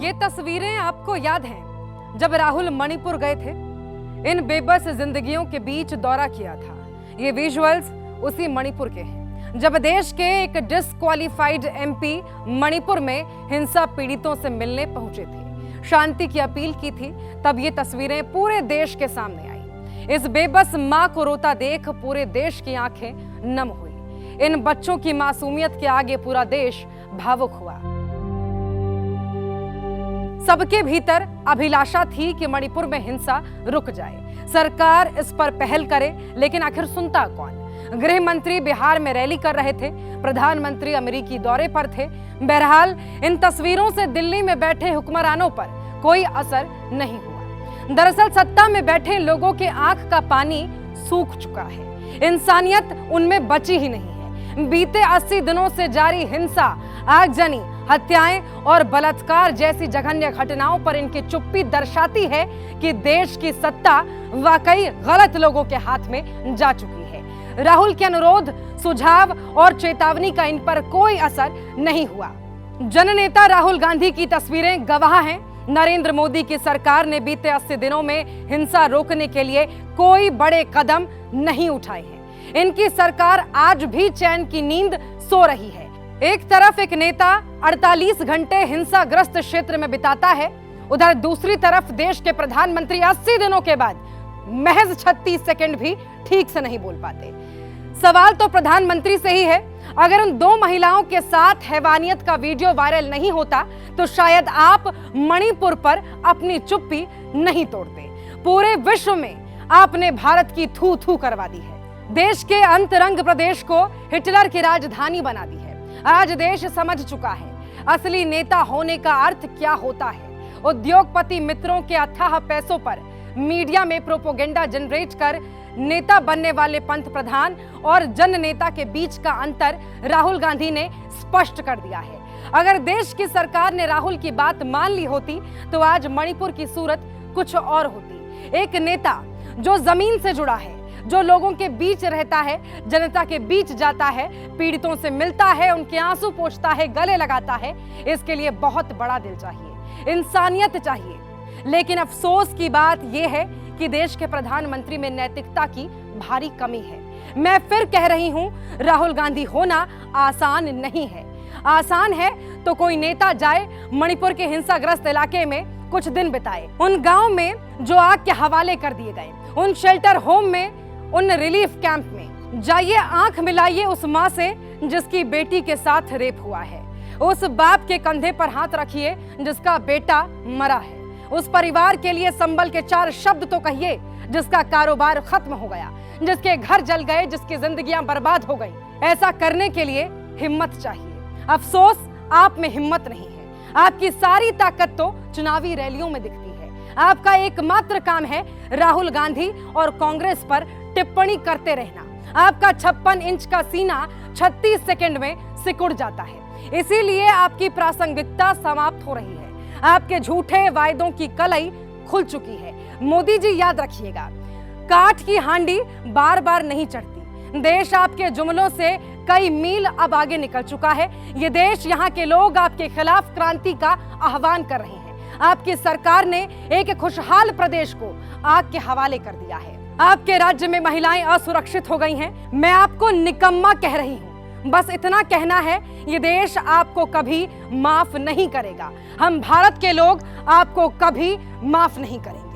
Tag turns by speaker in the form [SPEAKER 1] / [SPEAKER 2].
[SPEAKER 1] ये तस्वीरें आपको याद हैं जब राहुल मणिपुर गए थे? इन बेबस जिंदगियों के बीच दौरा किया था। ये विजुअल्स उसी मणिपुर के हैं जब देश के एक डिस्क्वालिफाइड एमपी मणिपुर में हिंसा पीड़ितों से मिलने पहुंचे थे, शांति की अपील की थी। तब ये तस्वीरें पूरे देश के सामने आई। इस बेबस मां को रोता देख पूरे देश की आंखें नम हुई। इन बच्चों की मासूमियत के आगे पूरा देश भावुक हुआ। सबके भीतर अभिलाषा थी कि मणिपुर में हिंसा रुक जाए, सरकार इस पर पहल करे, लेकिन आखिर सुनता कौन? गृह मंत्री बिहार में रैली कर रहे थे, प्रधानमंत्री अमेरिकी दौरे पर थे। बहरहाल इन तस्वीरों से दिल्ली में बैठे हुक्मरानों पर कोई असर नहीं हुआ। दरअसल सत्ता में बैठे लोगों के आंख का पानी सूख चुका है, इंसानियत उनमें बची ही नहीं है। बीते 80 दिनों से जारी हिंसा, आगजनी, हत्याएं और बलात्कार जैसी जघन्य घटनाओं पर इनकी चुप्पी दर्शाती है कि देश की सत्ता वाकई गलत लोगों के हाथ में जा चुकी है। राहुल के अनुरोध, सुझाव और चेतावनी का इन पर कोई असर नहीं हुआ। जननेता राहुल गांधी की तस्वीरें गवाह हैं। नरेंद्र मोदी की सरकार ने बीते 80 दिनों में हिंसा रोकने के लिए कोई बड़े कदम नहीं उठाए हैं। इनकी सरकार आज भी चैन की नींद सो रही है। एक तरफ एक नेता 48 घंटे हिंसाग्रस्त क्षेत्र में बिताता है, उधर दूसरी तरफ देश के प्रधानमंत्री 80 दिनों के बाद महज 36 सेकंड भी ठीक से नहीं बोल पाते। सवाल तो प्रधानमंत्री से ही है। अगर उन दो महिलाओं के साथ हैवानियत का वीडियो वायरल नहीं होता तो शायद आप मणिपुर पर अपनी चुप्पी नहीं तोड़ते। पूरे विश्व में आपने भारत की थू थू करवा दी है। देश के अंतरंग प्रदेश को हिटलर की राजधानी बना दी है। आज देश समझ चुका है असली नेता होने का अर्थ क्या होता है। उद्योगपति मित्रों के अथाह पैसों पर मीडिया में प्रोपोगेंडा जनरेट कर नेता बनने वाले पंत प्रधान और जन नेता के बीच का अंतर राहुल गांधी ने स्पष्ट कर दिया है। अगर देश की सरकार ने राहुल की बात मान ली होती तो आज मणिपुर की सूरत कुछ और होती। एक नेता जो जमीन से जुड़ा है, जो लोगों के बीच रहता है, जनता के बीच जाता है, पीड़ितों से मिलता है, उनके आंसू पोंछता है, गले लगाता है, इसके लिए बहुत बड़ा दिल चाहिए, इंसानियत चाहिए। लेकिन अफसोस की बात यह है कि देश के प्रधानमंत्री में नैतिकता की भारी कमी है। मैं फिर कह रही हूं, राहुल गांधी होना आसान नहीं है। आसान है तो कोई नेता जाए मणिपुर के हिंसाग्रस्त इलाके में कुछ दिन बिताए, उन गांव में जो आग के हवाले कर दिए गए, उन शेल्टर होम में, उन रिलीफ कैंप में जाइए, आंख मिलाइए उस मां से जिसकी बेटी के साथ रेप हुआ है, उस बाप के कंधे पर हाथ रखिए जिसका बेटा मरा है, उस परिवार के लिए संबल के 4 शब्द तो कहिए जिसका कारोबार खत्म हो गया, जिसके घर जल गए, जिसकी जिंदगियां बर्बाद हो गई। ऐसा करने के लिए हिम्मत चाहिए। अफसोस आप में हिम्मत नहीं है। आपकी सारी ताकत तो चुनावी रैलियों में दिखती है। आपका एकमात्र काम है राहुल गांधी और कांग्रेस पर टिप्पणी करते रहना। आपका 56 इंच का सीना 36 सेकंड में सिकुड़ जाता है। इसीलिए आपकी प्रासंगिकता समाप्त हो रही है। आपके झूठे वायदों की कलई खुल चुकी है। मोदी जी याद रखिएगा, काठ की हांडी बार बार नहीं चढ़ती। देश आपके जुमलों से कई मील अब आगे निकल चुका है। ये देश, यहाँ के लोग आपके खिलाफ क्रांति का आह्वान कर रहे हैं। आपकी सरकार ने एक खुशहाल प्रदेश को आग के हवाले कर दिया है। आपके राज्य में महिलाएं असुरक्षित हो गई हैं। मैं आपको निकम्मा कह रही हूं। बस इतना कहना है, ये देश आपको कभी माफ नहीं करेगा। हम भारत के लोग आपको कभी माफ नहीं करेंगे।